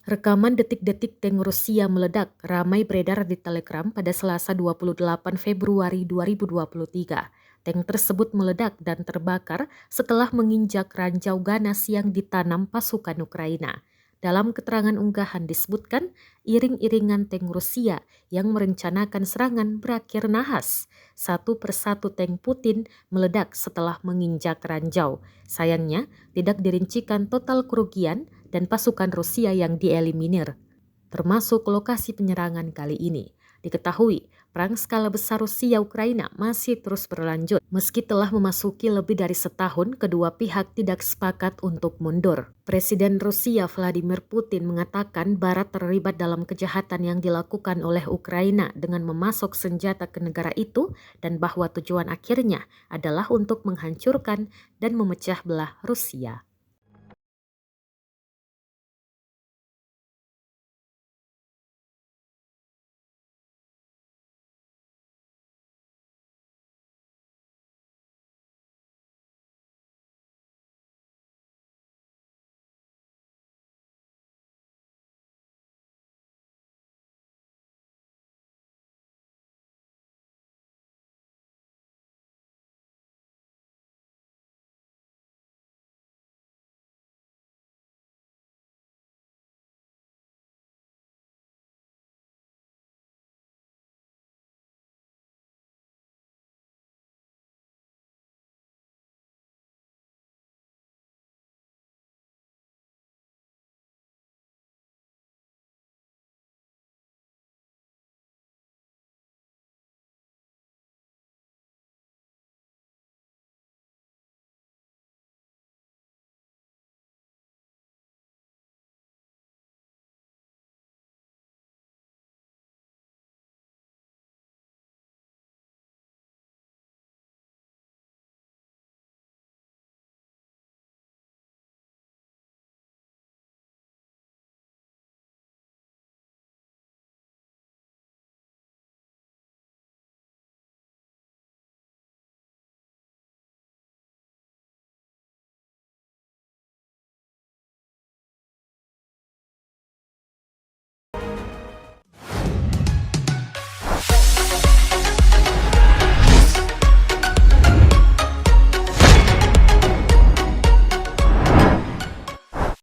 Rekaman detik-detik tank Rusia meledak ramai beredar di Telegram pada Selasa 28 Februari 2023. Tank tersebut meledak dan terbakar setelah menginjak ranjau ganas yang ditanam pasukan Ukraina. Dalam keterangan unggahan disebutkan, iring-iringan tank Rusia yang merencanakan serangan berakhir nahas. Satu persatu tank Putin meledak setelah menginjak ranjau. Sayangnya, tidak dirincikan total kerugian dan pasukan Rusia yang dieliminir, termasuk lokasi penyerangan kali ini. Diketahui, perang skala besar Rusia-Ukraina masih terus berlanjut. Meski telah memasuki lebih dari setahun, kedua pihak tidak sepakat untuk mundur. Presiden Rusia Vladimir Putin mengatakan Barat terlibat dalam kejahatan yang dilakukan oleh Ukraina dengan memasok senjata ke negara itu dan bahwa tujuan akhirnya adalah untuk menghancurkan dan memecah belah Rusia.